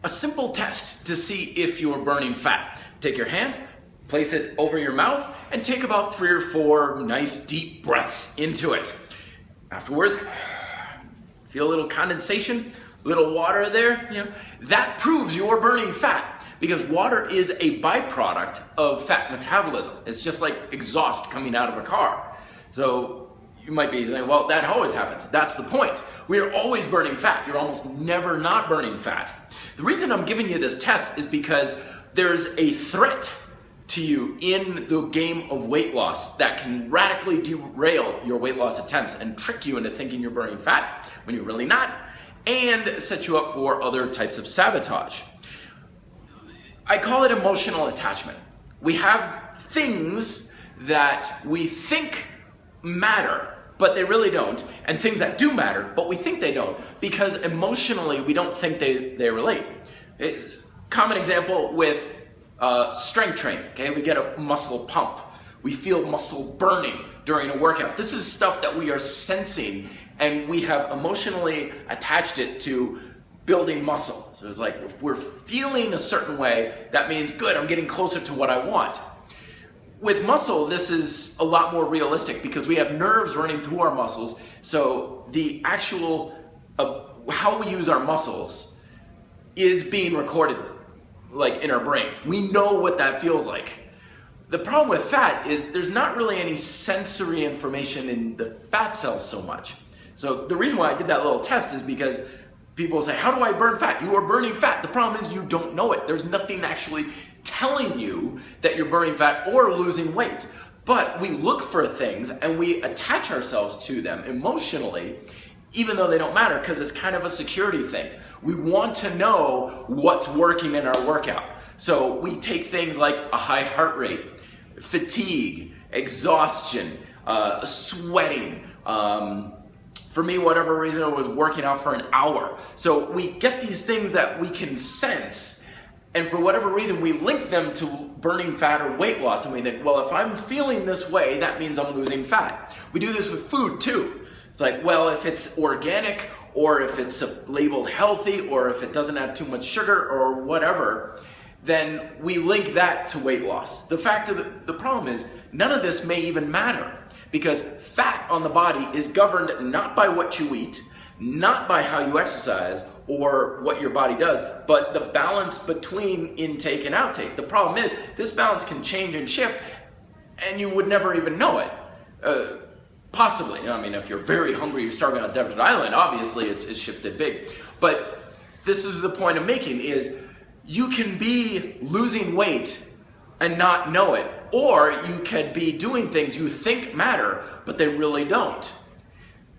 a simple test to see if you're burning fat. Take your hand, place it over your mouth, and take about 3 or 4 nice deep breaths into it. Afterwards, feel a little condensation, little water there. That proves you're burning fat, because water is a byproduct of fat metabolism. It's just like exhaust coming out of a car. So you might be saying, well, that always happens. That's the point. We are always burning fat. You're almost never not burning fat. The reason I'm giving you this test is because there's a threat to you in the game of weight loss that can radically derail your weight loss attempts and trick you into thinking you're burning fat when you're really not, and set you up for other types of sabotage. I call it emotional attachment. We have things that we think matter, but they really don't, and things that do matter, but we think they don't, because emotionally we don't think they relate. It's a common example with strength training. Okay, we get a muscle pump. We feel muscle burning during a workout. This is stuff that we are sensing, and we have emotionally attached it to building muscle. So it's like, if we're feeling a certain way, that means, good, I'm getting closer to what I want. With muscle, this is a lot more realistic because we have nerves running through our muscles. So the actual, how we use our muscles is being recorded like in our brain. We know what that feels like. The problem with fat is there's not really any sensory information in the fat cells so much. So the reason why I did that little test is because people say, how do I burn fat? You are burning fat. The problem is you don't know it. There's nothing actually telling you that you're burning fat or losing weight. But we look for things and we attach ourselves to them emotionally, even though they don't matter, because it's kind of a security thing. We want to know what's working in our workout. So we take things like a high heart rate, fatigue, exhaustion, sweating. For me, whatever reason, I was working out for an hour. So we get these things that we can sense, and for whatever reason, we link them to burning fat or weight loss. And we think, well, if I'm feeling this way, that means I'm losing fat. We do this with food too. It's like, well, if it's organic, or if it's labeled healthy, or if it doesn't have too much sugar or whatever, then we link that to weight loss. The fact of the problem is, none of this may even matter, because fat on the body is governed not by what you eat, not by how you exercise or what your body does, but the balance between intake and outtake. The problem is, this balance can change and shift, and you would never even know it. Possibly. I mean, if you're very hungry, you're starving on a desert island, obviously it's shifted big. But this is the point I'm making, is you can be losing weight and not know it, or you could be doing things you think matter, but they really don't.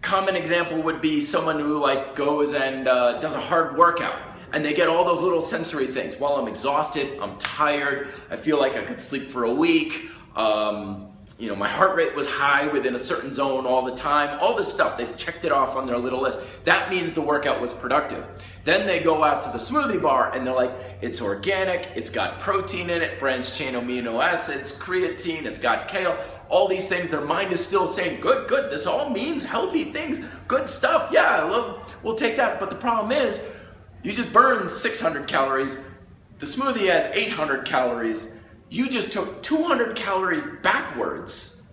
Common example would be someone who goes and does a hard workout, and they get all those little sensory things. Well, I'm exhausted, I'm tired, I feel like I could sleep for a week, my heart rate was high within a certain zone all the time, all this stuff, they've checked it off on their little list. That means the workout was productive. Then they go out to the smoothie bar and they're like, it's organic, it's got protein in it, branched chain amino acids, creatine, it's got kale, all these things. Their mind is still saying, good, this all means healthy things, good stuff, yeah, we'll take that. But the problem is, you just burned 600 calories, the smoothie has 800 calories, you just took 200 calories backwards,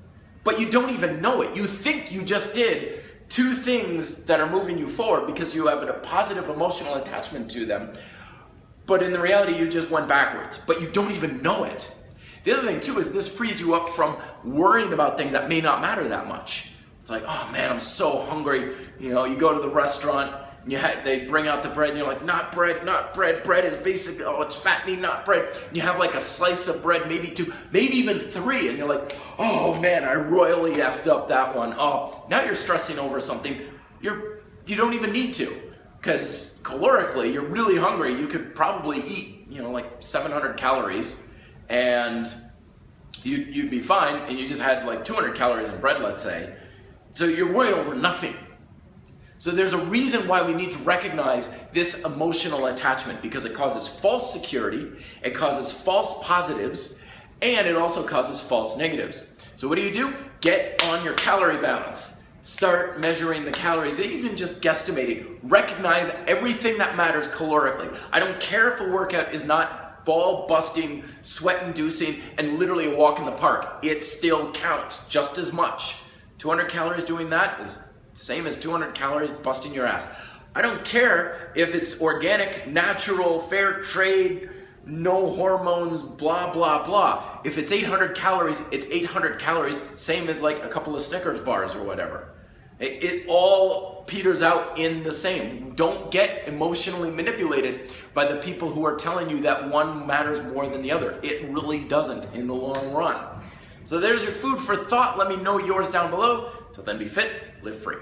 but you don't even know it. You think you just did 2 things that are moving you forward because you have a positive emotional attachment to them, but in the reality you just went backwards, but you don't even know it. The other thing too is this frees you up from worrying about things that may not matter that much. It's like, oh man, I'm so hungry. You go to the restaurant, and they bring out the bread, and you're like, not bread, bread is basically, it's fattening, not bread. And you have a slice of bread, maybe 2, maybe even 3, and you're like, oh man, I royally effed up that one. Oh, now you're stressing over something you don't even need to, because calorically, you're really hungry. You could probably eat, 700 calories, and you'd be fine, and you just had 200 calories in bread, let's say. So you're worrying over nothing. So there's a reason why we need to recognize this emotional attachment, because it causes false security, it causes false positives, and it also causes false negatives. So what do? Get on your calorie balance. Start measuring the calories, even just guesstimating. Recognize everything that matters calorically. I don't care if a workout is not ball-busting, sweat-inducing, and literally a walk in the park. It still counts just as much. 200 calories doing that is the same as 200 calories busting your ass. I don't care if it's organic, natural, fair trade, no hormones, blah, blah, blah. If it's 800 calories, it's 800 calories, same as like a couple of Snickers bars or whatever. It all peters out in the same. Don't get emotionally manipulated by the people who are telling you that one matters more than the other. It really doesn't in the long run. So there's your food for thought. Let me know yours down below. Till then, be fit, live free.